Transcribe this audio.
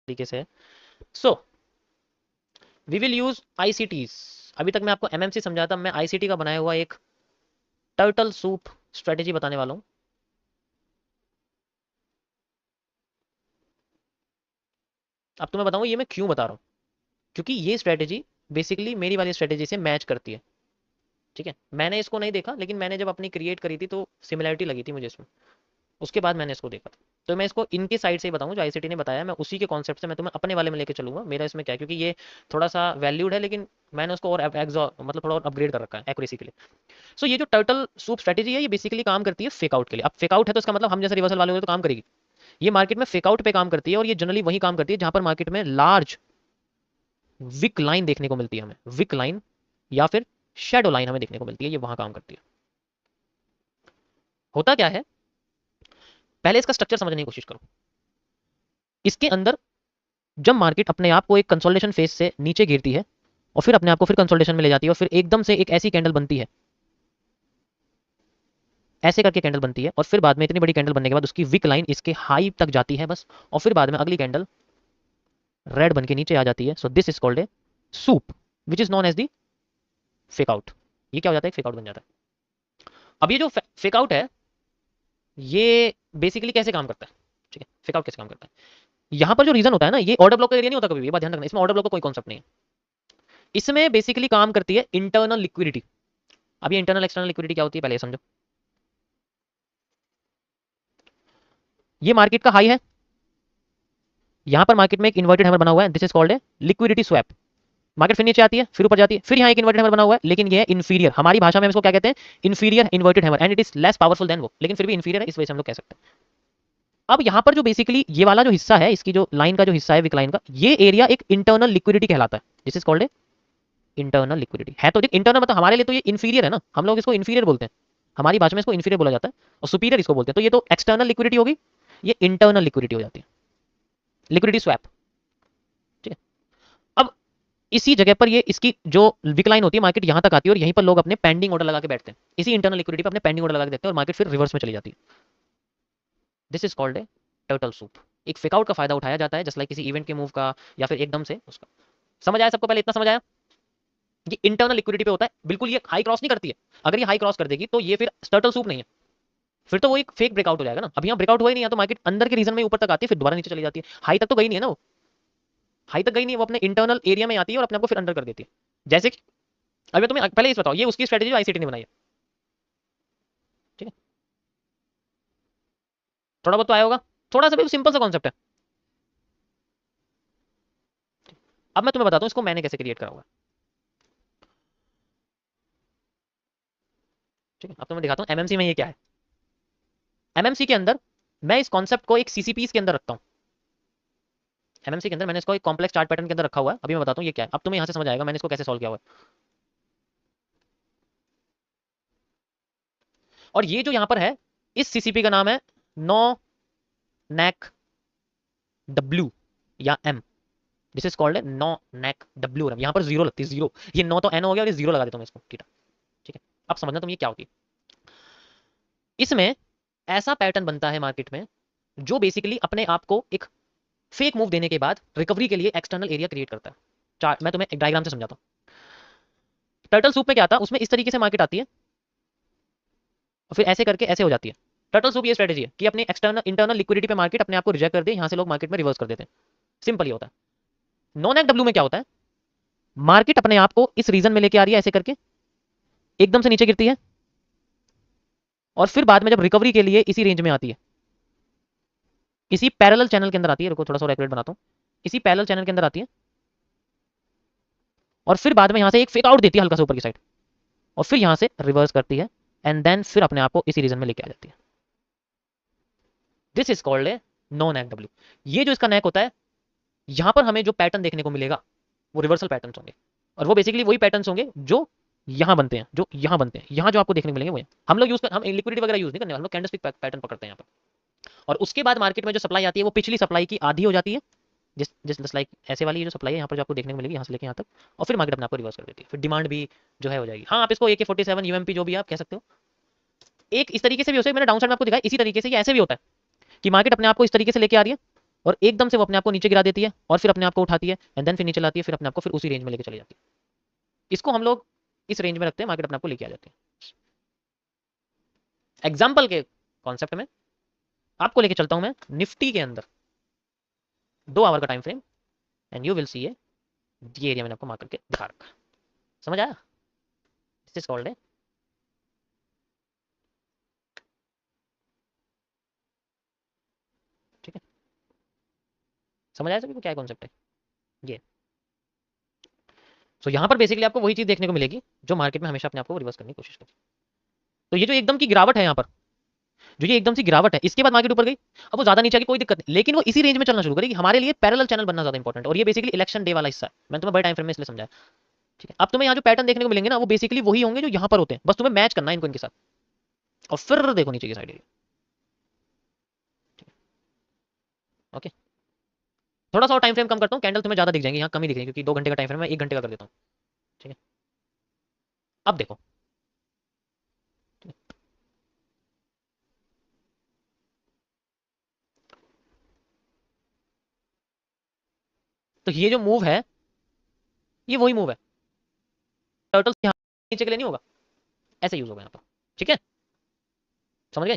तरीके से। So we will use ICTs. अभी तक मैं आपको एमएमसी समझाता, मैं आईसीटी का बनाया हुआ एक टर्टल सूप स्ट्रेटेजी बताने वाला हूँ। अब तो मैं बताऊँ ये मैं क्यों बता रहा हूँ, क्योंकि ये स्ट्रेटेजी बेसिकली मेरी वाली स्ट्रेटेजी से मैच करती है। ठीक है, मैंने इसको नहीं देखा, लेकिन मैंने जब अपनी क्रिएट करी थी तो सिमिलरिटी लगी थी मुझे इसमें, उसके बाद मैंने इसको देखा था। तो मैं इसको इनकी साइड से ही बताऊँ, जो आईसीटी ने बताया, मैं उसी के कॉन्सेप्ट से मैं तुम्हें अपने वाले में लेके चलूंगा। मेरा इसमें क्या है, क्योंकि ये थोड़ा सा वैल्यूड है, लेकिन मैंने उसको और मतलब थोड़ा और अपग्रेड कर रखा है एक्यूरेसी के लिए। सो ये जो टर्टल सूप स्ट्रेटेजी है, ये बेसिकली काम करती है फेक आउट के लिए। अब फेक आउट है तो इसका मतलब हम जैसे रिवर्सल वाले होते तो काम करेगी। ये मार्केट में फेक आउट पे काम करती है, और ये जनरली वही काम करती है जहां पर मार्केट में लार्ज विक लाइन देखने को मिलती है हमें। विक लाइन या फिर शेडो लाइन हमें देखने को मिलती है, ये वहां काम करती है। होता क्या है, पहले इसका स्ट्रक्चर समझने की कोशिश करो। इसके अंदर जब मार्केट अपने आप को एक कंसोलिडेशन फेज से नीचे गिरती है और फिर अपने आप को फिर कंसोलिडेशन में ले जाती है, और फिर एकदम से एक ऐसी कैंडल बनती है, ऐसे करके कैंडल बनती है, और फिर बाद में इतनी बड़ी कैंडल बनने के बाद उसकी विक लाइन इसके हाई तक जाती है बस, और फिर बाद में अगली कैंडल रेड बन के नीचे आ जाती है। So this is called a soup which is known as the fake out. ये क्या हो जाता है, फेक आउट बन जाता है। अब ये जो फेक आउट है, ये बेसिकली कैसे काम करता है, ठीक है, फेक आउट कैसे काम करता है। यहां पर जो रीजन होता है ना, ये ऑर्डर ब्लॉक का एरिया नहीं होता कभी भी, ये बात ध्यान रखना, इसमें ऑर्डर ब्लॉक का कोई कॉन्सेप्ट नहीं है। इसमें बेसिकली काम करती है इंटरनल लिक्विडिटी। अब ये इंटरनल एक्सटर्नल लिक्विडिटी क्या होती है पहले ये समझो। ये मार्केट का हाई है, यहां पर मार्केट में एक इन्वर्टेड हैमर बना हुआ है, this is called A liquidity swap. Market फिर नीचे आती है, फिर ऊपर जाती है, फिर यहाँ एक इन्वर्टेड हैमर बना हुआ है, लेकिन ये है इन्फीरियर। हमारी भाषा में हम इसको क्या कहते हैं, inferior inverted hammer, and it is less powerful than वो, लेकिन फिर भी इन्फीरियर है, इस वजह से हम लोग कह सकते हैं। अब यहाँ पर जो बेसिकली ये वाला जो हिस्सा है, इसकी जो लाइन का जो हिस्सा है विक लाइन का, ये एरिया एक इंटरनल लिक्विडिटी कहलाता है, this is called a internal liquidity. है तो इंटरनल, मतलब हमारे लिए तो ये इन्फीरियर है ना, हम लोग इसको इन्फीरियर बोलते हैं, हमारी भाषा में इसको इन्फीरियर बोला जाता है, और सुपीरियर इसको बोलते हैं। तो ये तो एक्सटर्नल लिक्विडिटी होगी, ये इंटरनल लिक्विडिटी हो जाती है, लिक्विडिटी स्वैप। ठीक है, अब इसी जगह पर ये इसकी जो विकलाइन होती है, मार्केट यहां तक आती है, और यहीं पर लोग अपने पेंडिंग ऑर्डर लगा के बैठते हैं, इसी इंटरनल लिक्विडिटी पर अपने पेंडिंग ऑर्डर लगा के देखते हैं, और मार्केट फिर रिवर्स में चली जाती है। This is called A turtle soup. एक फेक आउट का फायदा उठाया जाता है, जस्ट लाइक किसी इवेंट के मूव का या फिर एकदम से उसका। समझ आया सबको, पहले इतना समझ आया। ये इंटरनल लिक्विडिटी पे होता है, बिल्कुल ये हाई क्रॉस नहीं करती है। अगर ये हाई क्रॉस कर देगी तो ये फिर टर्टल सूप नहीं है, फिर तो वो एक फेक ब्रेकआउट हो जाएगा ना। अब यहाँ ब्रेकआउट हुआ ही नहीं है, तो मार्केट अंदर के रीजन में ऊपर तक आती है, फिर दोबारा नीचे चली जाती है। हाई तक तो गई नहीं है ना वो, हाई तक गई नहीं है, वो अपने इंटरनल एरिया में आती है और अपने आप को फिर अंडर कर देती है। जैसे कि अभी तुम्हें पहले इस बताओ, ये उसकी स्ट्रेटेजी आईसीटी ने बनाई है, ठीक है, थोड़ा बहुत तो आया होगा, थोड़ा सा भी सिंपल सा कॉन्सेप्ट है। अब मैं तुम्हें बताता हूँ इसको मैंने कैसे क्रिएट करा हुआ है। ठीक है, अब तो मैं दिखाता हूँ एमएमसी में ये क्या है। एमएमसी के अंदर मैं इस कॉन्सेप्ट को एक सीसीपी के अंदर रखता हूँ। एमएमसी के अंदर मैंने इसको एक कॉम्प्लेक्स चार्ट पैटर्न के अंदर रखा हुआ है। अभी मैं बताता हूँ ये क्या है, अब तुम्हें यहाँ से समझ आएगा मैंने इसको कैसे सॉल्व किया हुआ है। और ये जो यहाँ पर है, इस सीसीपी का नाम है नो नेक डब्ल्यू या M. This is called no neck W M. यहाँ पर जीरो लगती है, जीरो, ये नो तो एन हो गया और ये जीरो लगा देता हूँ इसको, ठीक है। ठीक है, अब समझना तुम ये क्या होती है। इसमें ऐसा पैटर्न बनता है मार्केट में, जो बेसिकली अपने आप को एक फेक मूव देने के बाद रिकवरी के लिए एक्सटर्नल एरिया क्रिएट करता है। चार्ट मैं तुम्हें एक डायग्राम से समझाता हूँ। टर्टल सूप में क्या था, उसमें इस तरीके से मार्केट आती है और फिर ऐसे करके ऐसे हो जाती है। टर्टल सूप ये स्ट्रेटेजी है कि अपनी एक्सटर्नल इंटरनल लिक्विडिटी पे मार्केट अपने आप को रिजेक्ट कर दे, यहाँ से लोग मार्केट में रिवर्स कर देते हैं, सिंपल ही होता है। नॉन एक्ट डब्ल्यू में क्या होता है, मार्केट अपने आप को इस रीजन में लेके आ रही है ऐसे करके, एकदम से नीचे गिरती है, और फिर बाद में जब रिकवरी के लिए इसी रेंज में आती है, इसी पैरेलल चैनल के अंदर आती है, रुको थोड़ा सा एक्यूरेट बनाता हूँ, इसी पैरेलल चैनल के अंदर आती है, और फिर बाद में यहाँ से एक फेक आउट देती है हल्का सा ऊपर की साइड, और फिर यहाँ से रिवर्स करती है, एंड देन फिर अपने आप को इसी रीजन में लेके आ जाती है। This is called a non act W. ये जो इसका नेक होता है, यहां पर हमें जो पैटर्न देखने को मिलेगा वो रिवर्सल पैटर्न होंगे, और वो बेसिकली वही पैटर्न होंगे जो यहां बनते हैं, जो यहां बनते हैं, यहां जो आपको देखने को मिलेंगे वो हम लोग यूज कर, हम लिक्विडिटी वगैरह यूज नहीं करने, हम लोग कैंडलस्टिक पैटर्न पकड़ते हैं यहाँ पर। और उसके बाद मार्केट में जो सप्लाई आती है वो पिछली सप्लाई की आधी हो जाती है, जिस जिस लाइक ऐसे वाली जो सप्लाई है यहाँ पर जो आपको देखने को मिलेगी यहाँ से लेके यहाँ तक, और फिर मार्केट अपने आपको रिवर्स कर देती है, फिर डिमांड भी जो है हो जाएगी। हाँ, आप इसको AK47 यूएमपी जो भी आप कह सकते हो, एक इस तरीके से भी हो सकता है, मैंने डाउन साइड में आपको दिखाया, इसी तरीके से ये ऐसे भी होता है कि मार्केट अपने आप को इस तरीके से लेके आ रही है और एकदम से वो अपने आप को नीचे गिरा देती है और फिर अपने आप को उठाती है एंड देन फिर नीचे लाती है, फिर अपने आप को फिर उसी रेंज में लेके चली जाती है। इसको हम लोग इस रेंज में रखते हैं, मार्केट अपने आप को लेके आ जाती है। एग्जाम्पल के कॉन्सेप्ट में आपको लेके चलता हूं मैं निफ्टी के अंदर 2 आवर का time frame, and you will see ये एरिया मैंने आपको मार्क करके दिखा रखा। समझ आया? दिस इज कॉल्ड है, ठीक है, समझ आया सभी को क्या कॉन्सेप्ट है ये? सो यहाँ पर बेसिकली आपको वही चीज देखने को मिलेगी जो मार्केट में हमेशा अपने आप को रिवर्स करने की कोशिश करती है। तो ये जो एकदम की गिरावट है यहाँ पर, जो ये एकदम सी गिरावट है, इसके बाद मार्केट ऊपर गई, अब वो ज्यादा नीचे की कोई दिक्कत नहीं, लेकिन वो इसी रेंज में चलना शुरू करेगी। हमारे लिए पैरेलल चैनल बनना ज्यादा इंपॉर्टेंट है, और ये बेसिकली इलेक्शन डे वाला हिस्सा है, मैंने तुम्हें बड़े टाइम फ्रेम में इसलिए समझाया। ठीक है, अब तुम्हें यहाँ जो पैटर्न देखने को मिलेंगे ना, वो बेसिकली वही होंगे जो यहाँ पर होते हैं, बस तुम्हें मैच करना है इनको इनके साथ, और फिर देखो नीचे की साइड एरिया। ओके, थोड़ा सा और टाइम फ्रेम कम करता हूँ, कैंडल तुम्हें ज्यादा दिख जाएंगे, यहाँ कम ही दिखेंगे क्योंकि 2 घंटे का टाइम फ्रेम है, 1 घंटे का कर देता हूँ। ठीक है, अब देखो, तो ये जो मूव है, ये वही मूव है, टर्टल नीचे के लिए नहीं होगा, ऐसे यूज होगा यहाँ पर। ठीक है, समझ गए?